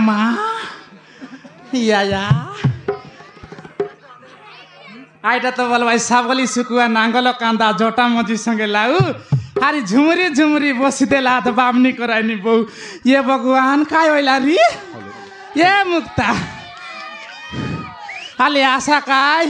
মা ইয়া আইটা তো বল ভাই সাবলি শুকুয়া নাঙ্গল কান্দা জটা মজি সঙ্গে লাউ আরে ঝুমুরি ঝুমুরি বসিদেলা তো বামনি করাইনি বউ ইয়ে ভগবান কায় হইলা রে এ মুক্তা আলে আশা কায়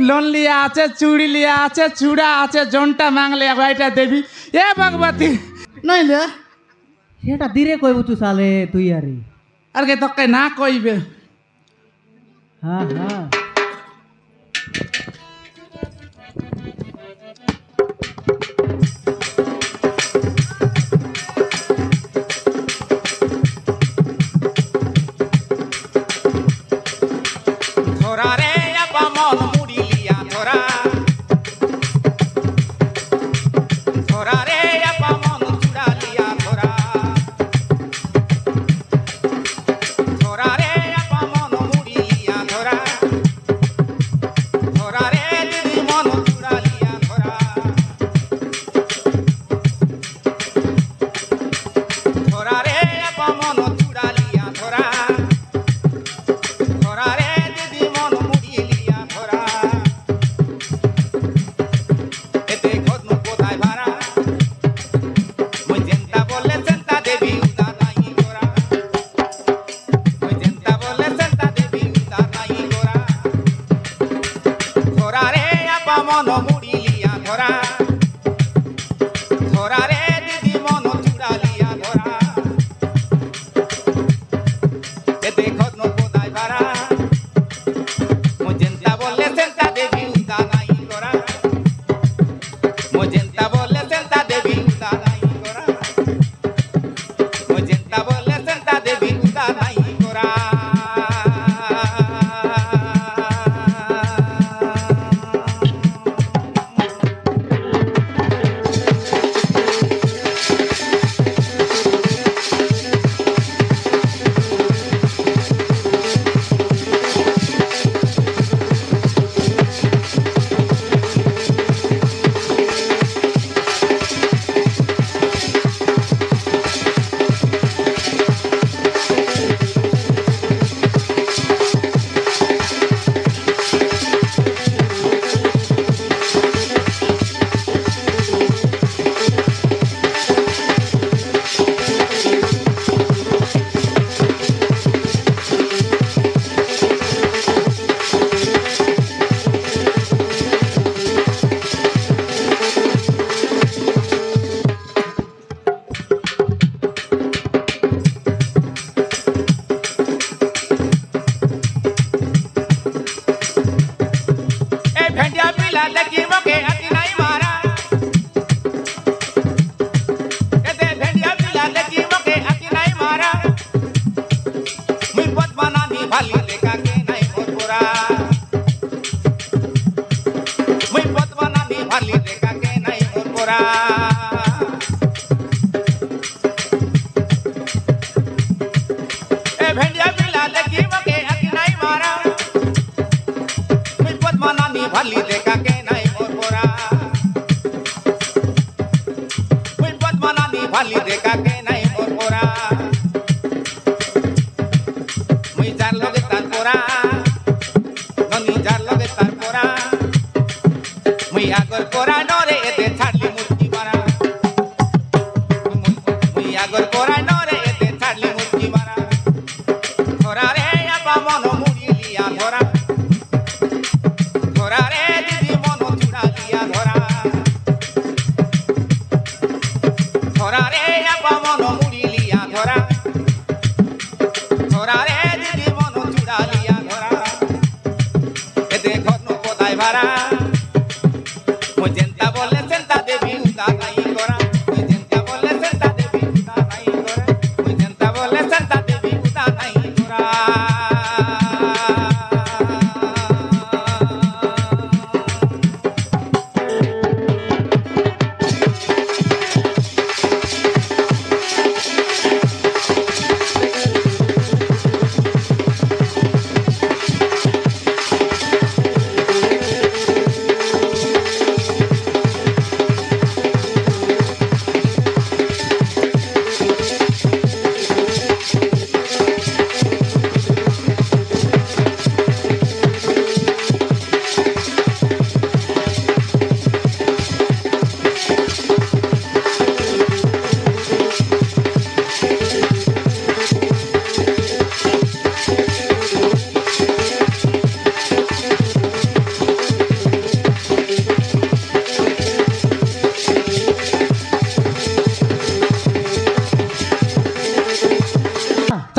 লোন লিয়া আছে চুড়ি লিয়া আছে চূড়া আছে জনটা মাংলে ভাইটা দেবী এ ভগবতী নইলে সেটা ধীরে কইব তুই সালে তুই আরে আর কে তোকে না কইবে হ্যাঁ হ্যাঁ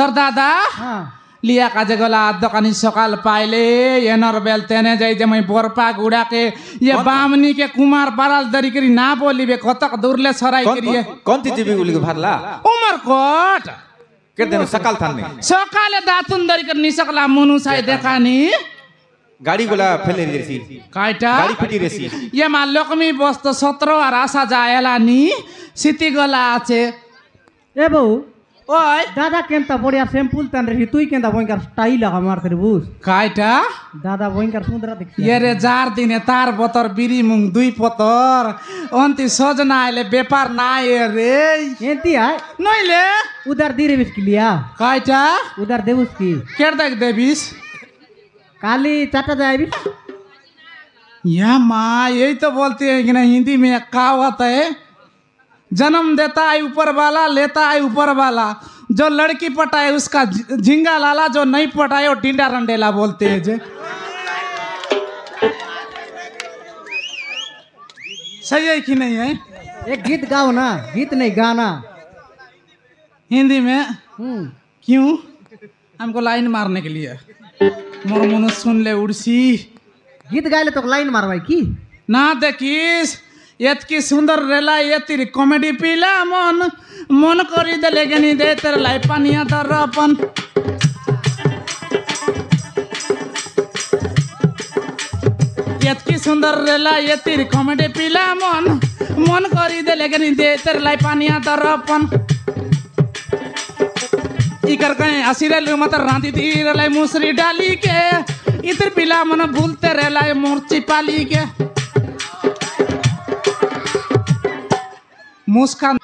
তোর দাদা হ্যাঁ লিয়া কাজে গলা দোকানি সকাল পাইলে এনর বেল তেনে যাই যে মই বরপা গুড়াকে ইয়ে বামনি के कुमार बाराल दरी करी ना बोलिबे कतक दूरले सराई करिए कौन ती जीबी बोली भरला उमरकोट के दिन सकाल थाने सकाले दातुन दरी कर निसकला मुनु साई देखानी गाड़ी गोला फेले रेसी काइटा गाड़ी पिटी रेसी ये मा लक्ष्मी बस्त 17 আর আসা যায়লা নি সিটি গলা আছে এ বউ ওই দাদা কেনতা বড়িয়া সিম্পল তান রে তুই কেনতা বইকার স্টাইল লাগা মারতে রে বুঝ কাইটা দাদা বইকার সুন্দর দেখছি ये जार दिने तार बतर बिरी मुंग दुई पतर अंति सजना आइले व्यापार ना ये रे एंती आय नइले उधर धीरे बिस लिया काइटा उधर देबुस की केर देख देबिस काली चाटा जाएबी या माँ यही तो बोलते हैं कि ना हिंदी में एक कहावत है जन्म देता है ऊपर वाला लेता है ऊपर वाला जो लड़की पटाए उसका झिंगा लाला जो नहीं पटाए वो टिंडा रंडेला बोलते हैं जे सही है कि नहीं है एक गीत गाओ ना गीत नहीं गाना हिंदी में क्यों हमको लाइन मारने के लिए मोर मुनु सुन ले उड़सी गीत गाइले तो लाइन मारवाई की ना देखिस एतकी सुंदर रेला ये तेरी कॉमेडी पीला मन मन करी दे लेके नहीं दे तेरे लाई पानिया दर अपन एतकी सुंदर रेला ये तेरी कॉमेडी पीला मन मन करी दे लेके नहीं दे तेरे लाई पानिया दर अपन इकर कहीं असीरे लू मत रांती थी रेला मुसरी डाली के इधर पीला मन भूलते रेला मोर्ची पाली के मुस्कान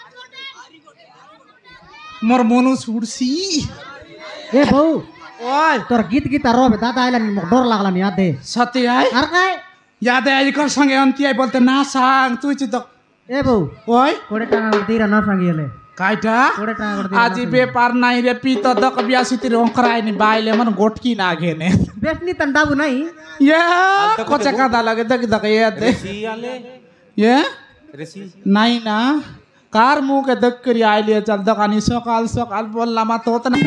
मोर मोनु सुड़सी ए बहू ओय तोर गीत गीत रो दादा आइला डर लागला नि याद दे सत्य है अर काय याद है इकर संगे अंती आई बोलते ना सांग तू चित ए बहू ओय कोडे टांगा दीरा न सांगियले काइटा कोडे टांगा दीरा आज व्यापार नाही रे पी तो दक बियासी तिर ओंकराय नि बायले मन गोटकी ना घेने बेसनी तंडाबू नहीं ये कोचे कादा लगे दक दक ये दे रेसी आले ये रेसी नहीं ना कार मुंह के दक करी आइले चल दकानी सकाल सकाल बोलला मा तो ना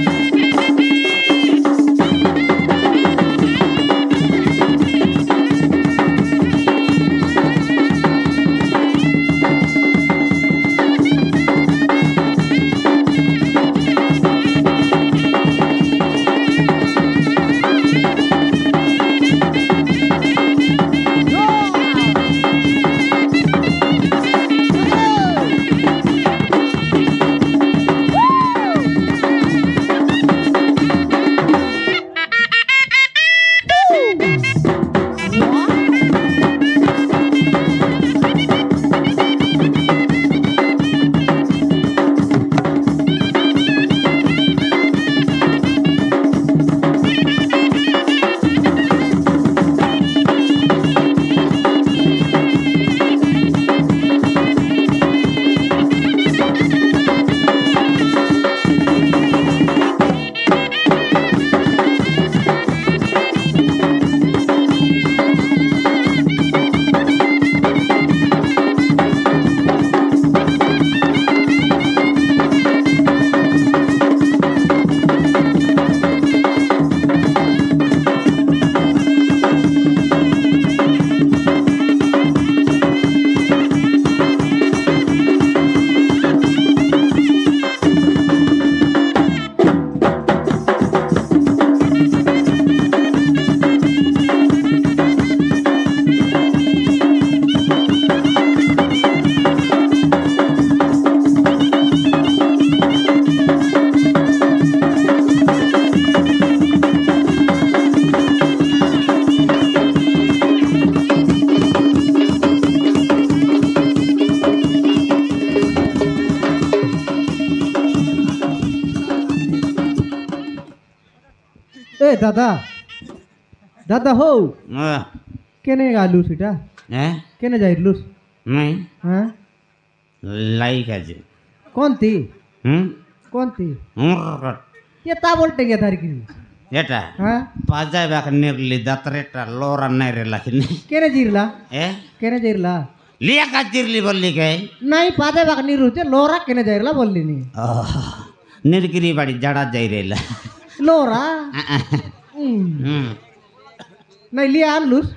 ए दादा दादा हो केने गालू सीटा केने जाइलुस नहीं हां लाई काजे कौन थी ये ता बोलते गया थारी की एटा हां पाजाय बाक निर्ली दतरेटा लोरा नैरे लाखिने केने जिरला ए केने जिरला लिया का जिरली बोलली काय नहीं पादे बाक निरू ते लोरा केने जाइरला बोलली नी निर्गिरी बाड़ी जड़ा जाई रेला लोरा नहीं लिया आलूस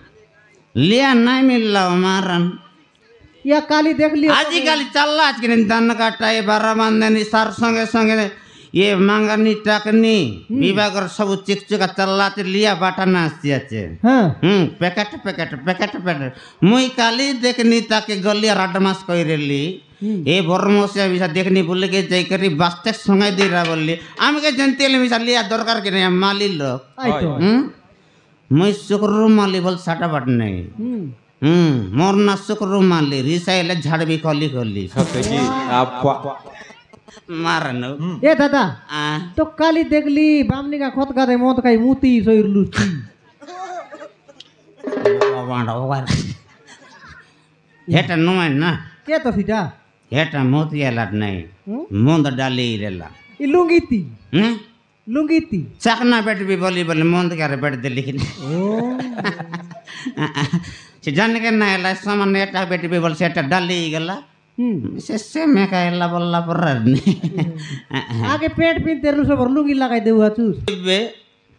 लिया नहीं मिलला मारन या काली देख लिया आजिकल चल्ला आज के दन काटाई बारा मानदेनी सार संगे संगे ये मांगनी टाकनी विवाह कर सब चिकचिका चल्ला लिया बाटा नास्ती আছে पैकेट पैकेट पैकेट पैकेट मुई काली देखनी ताके गलिया राडमास कइरेली ए बरमसिया बिसा देखनी बोले के जाई करी बास्ते संगे दिरा बोलली आमके जनतेले बिसा लिया दरकार के नहीं माली लोग मुई शुक्र माली बोल साटा बाट नहीं मोर ना शुक्र माली रिसाइले झाड़ भी खोली खोली मारन ए दादा तो काली देखली बामनी का खोत गादे मोत काई मुती सोइरलु वांडा ओवर हेटा नोय ना के तो सीधा हेटा मोतिया लाट नहीं मोंद डाली रेला ई लुंगीती चकना बैठ भी बोली बोले मोंद करे बैठ दे लेकिन ओ से जान के ना ला सामान हेटा बैठ भी बोल सेटा डाली गला से में कायला बोलला पर आगे पेट पिन तेरु सब लुंगी लगाई देउ आचुस बे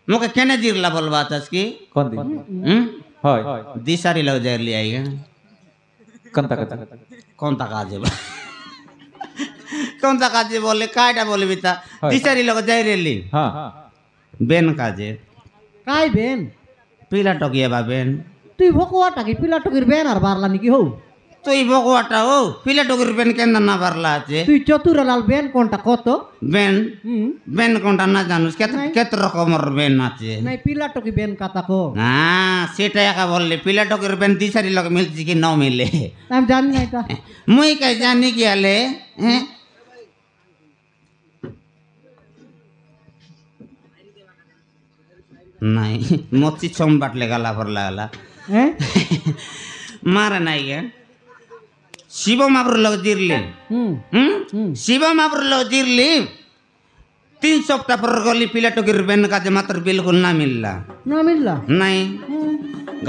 मोके केने जिरला बोलबा तस की कोन दिन হয় दिसारी लग जाय ले आई कंता काजे कोनता काजे बोले कायटा बोले बिता दिसारी लग जाय रेली हां बेन काजे काय बेन पीला टकिया बा बेन তুই ভকোয়াটা কি পিলা টকির বেন আর বারলা নাকি হো তুই বকওয়াটা ও পিলা টকির বেন কেন না বারলা আছে তুই চতুরালাল বেন কোনটা কত বেন বেন কোনটা না জানুস কত রকমের বেন আছে নাই পিলা টকি বেন কাতা কো হ্যাঁ সেটা একা বললে পিলা টকির বেন দিশারি লগে মিলছি কি না মিলে আমি জানি না এটা মুই কাই জানি কি আলে হ্যাঁ নাই মচ্ছি ছম বাটলে গালা পর লাগলা হ্যাঁ मारे नहीं है शिव महापुर लोग जिरली शिव महापुर लोग जिरली 3 सप्ताह पर गली पिला टोकर बेन का जे मात्र बिल्कुल ना मिलला नहीं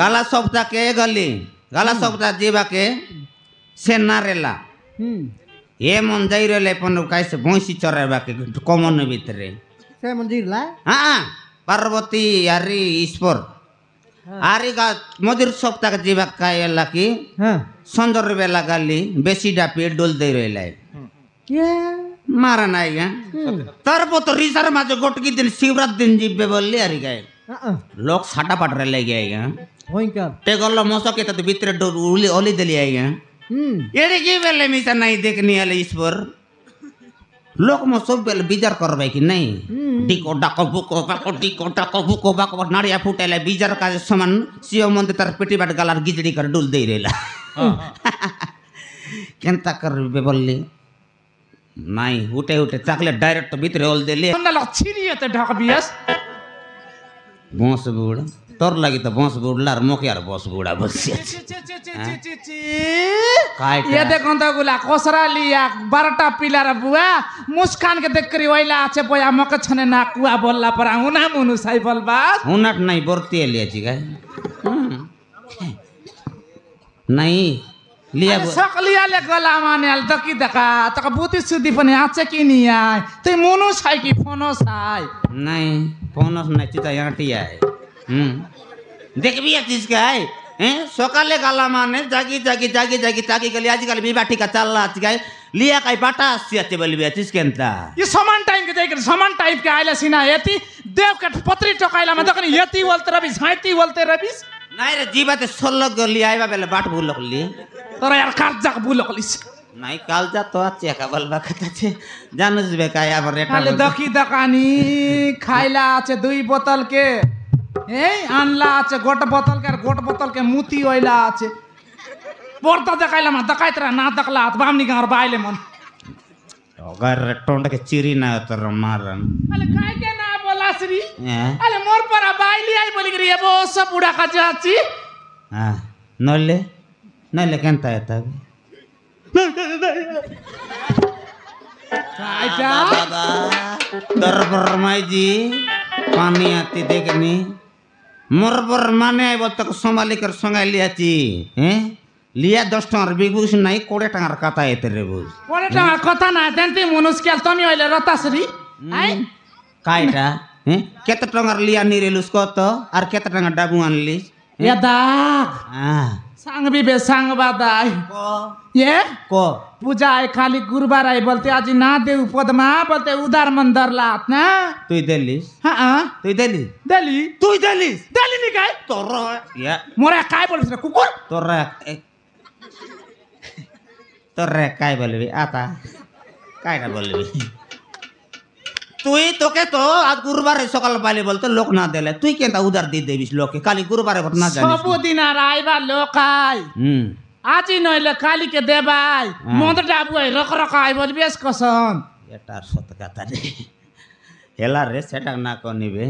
गाला सप्ताह के गली गाला सप्ताह जीवा के से ना रेला ये मन जाई रेले पन कैसे भैंसी चराबा के कमन भीतरे से मन जिरला हां पार्वती यारी ईश्वर आरी का मधुर सप्ताह जीवा कायला की संजर बेला गाली बेसी डापी डोल दे रहला मारा नहीं है तर वो तो रिसर माजो गोटकी दिन शिवरात दिन जीबे बोलली आरी गए लोग साटा पाट रे ले गए होइका टेगल्लो मसो के तो भीतर डोल उली ओली दली आई है एड़ी की बेले मिसा नहीं देखनी आले ईश्वर लोग म सब बेले बिजार करबे कि नहीं डिको डाको बुको बाको डिको डाको बुको बाको नारिया फुटेला बिजार का समान सियो मंदिर तर पेटी बाट गलार गिजड़ी कर डुल दे रेला केनता करबे बोलली नहीं उठे उठे चॉकलेट डायरेक्ट भीतर ओल देले न लछिरिए त ढक बियस बॉस बूढ़ तोर लगी तो बॉस बूढ़ला और मोके यार बॉस बूढ़ा बसिया ये देखो तो गुला कोसरा लिया 12टा पिला रे बुआ मुस्कान के देख करी ओइला আছে বয়া মকে ছনে না কুয়া বললা পর উনা মুনু সাই বলবা उनट नहीं बोरती लिया छी गाय नहीं लिया सकलिया ले गला माने अल दकी दका तक बुती सुदी पनि আছে কি নি আই তুই মুনু সাই কি ফোনো সাই नहीं फोनस नहीं चिता याटी आए देख भी चीज का है सकाले गाला माने जागी जागी जागी जागी ताकी गली आजकल बिबाटी का चलला आज गाय लिया काई बाटा आसी बोली चीज केनता ये समान टाइम के जाकर समान टाइप के आइला सिना यति देव के पत्री टकाइला म दकनी यति बोलते रबी झाइती बोलते रबी नहीं रे जीवाते 16 गली आइबा बेले बाट भूलकली तर यार काजक भूलकलिस नहीं कालजा तो अच्छे का बलबा कता छे जानस बे का या रेटा खाली दकी दकानी खाइला আছে 2 बोतल के এই আনলা আছে গোট বোতল के गोट बोतल के मुती ओइला আছে पोरता देखाइला म दकाइतरा ना दकला बामनी गार बाइले मन अगर टोंड के चिरी ना तर मारन अले काय के ना बोला श्री अले मोर पर बाइली आई बोली रे वो सब बुढ़ा का जाची हां नले नले केनता है बाबा दरबार माई जी पानी आती देखनी मोरबर माने अब तक संभाली कर संगा लिया ची हैं लिया 10 टंगार बिगुस नहीं 20 टंगार कथा है तेरे बुझ 20 टंगार कथा ना देंती मनुष्य के तमी ओइले रताश्री কাইটা কেতে টাকার লিয়া নিরেলুস কত আর কেতে টাকা ডাবু আনলিস এ দাগ सांगबी बे सांग बादाय ये को पूजा है खाली गुरुवार आई बोलते आज ना दे पदमा बोलते उदार मंदर लात ना তুই দিলিস हाँ তুই দিলিস दिल्ली তুই দিলিস दिल्ली नहीं काय তোর ইয়া मोरे काय बोलिस रे कुकुर তোর কাই বলবি আতা কাইটা বলবি তুই তোকে তো আজ গুরুবারে সকাল পাইলে বলতে লোক না দিলে তুই কেন উদার দিয়ে দেবিস লোকে খালি গুরুবারে না জানিস सबुदिन আর আইবা লোকাই আজি নইলে খালি কে দেবাই মদ dabu I rock rock I বলবি এস কসন এটার সত কথা রে হেলা রে সেটা না কনিবে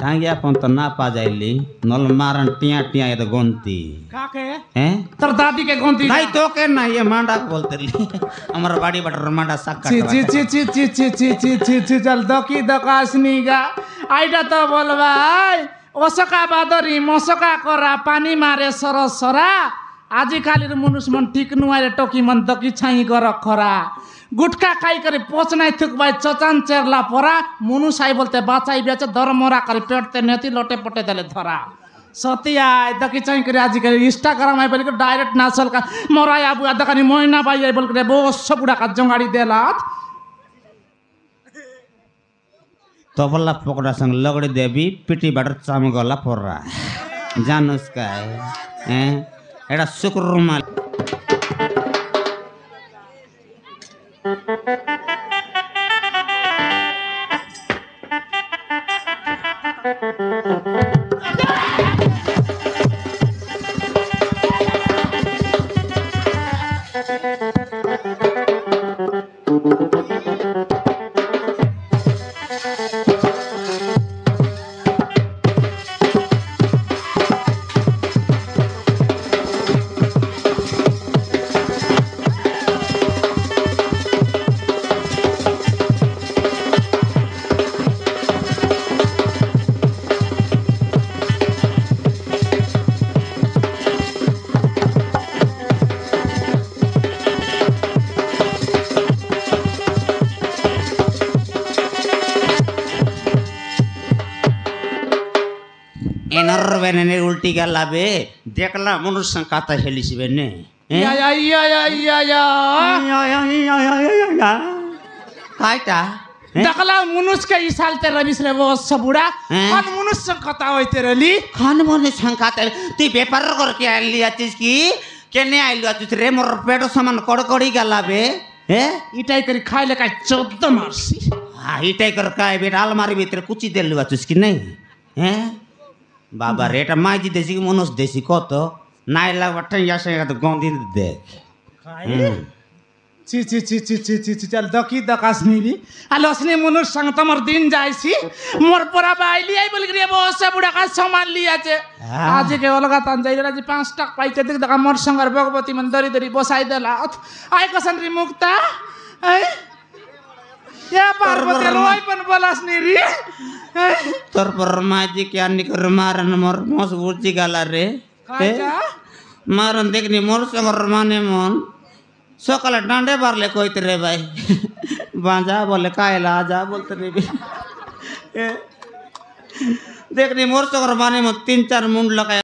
টাঙ্গিয়া পন্ত না পা যাইলি নল মারন টিয়া টিয়া এত গন্তি কাকে হ্যাঁ তোর দাদি কে গন্তি নাই তোকে না ये मांडा बोलते ली আমার বাড়ি বাটার মাंडा সাক ছি ছি ছি ছি ছি ছি ছি ছি ছি ছি চল দকি দকাসনি গা আইডা তো বলবাই ওসকা বাদরি মসকা করা পানি মারে সরসরা আজি কালির মনুষ মন ঠিক নুয়ারে টকি মন দকি ছাই গর খরা গুটকা খাই করে পোচ নাই থুকবাই চচান চেরলা পরা মনুষ আই বলতে বাঁচাই বেচে দরমরা করে পেটতে নেতি লটে পটে দিলে ধরা সতিয়া দকি চাই করে আজি কালি ইনস্টাগ্রাম আই বলি ডাইরেক্ট নাচল কা মরাই আবু দোকানি ময়না বাই আই বল করে বস বুড়া কা জঙ্গাড়ি দেলাত तबला पकड़ा संग लगड़ी देवी पिटी बाटर चाम गला पोर्रा जानस का है एड़ा शुक्र रुमाल एनर उल्टी गलाबे देखला मनुष्य काता हेलिसिबे ने या या या या या काइटा देखला मनुष्य के इसालते रबिस रे बस बुढ़ा कौन मनुष्य कथा होइते रली खान मने संकाते तू व्यापार करके आइली आछिस की केने आइलु आछिस रे मोर पेट समान कड़कड़ी गलाबे हे इटाई करी खाइले का 14 मारसी हां इटाई कर काय बेटा अलमारी भीतर कुची देलु आछिस की नहीं हैं बाबा रेटा माइजी देसी मनुष देसी कत नाइला बट्टे यासे तो गंदी देख ছি ছি ছি ছি ছি ছি ছি চল দকি দকাস নিবি আলোসনি মনুষ সঙ্গ তোমার দিন যাইছি মোর পরা বাইলি আই বলি রে বসে বুড়া কা সামান লি আছে আজকে অলগা তান যাই রাজি 5 টাকা পাইতে দেখ দেখা মোর সঙ্গর ভগবতী মন দরি দরি বসাই দেলা আই কসন রি মুক্তা এই या पार्वती रोय पण बोलास नी रे তোর পর মাইজি কি আনি করে মারন মোর মস বুঝি গালা রে মারন দেখনি মোর সঙ্গর মানে মন সকালে ডান্ডে বারলে কইতে রে ভাই বাঁজা বলে কায়লা যা বলতে রে দেখনি মোর সঙ্গর মানে মন 3-4 মুন্ড লাগায়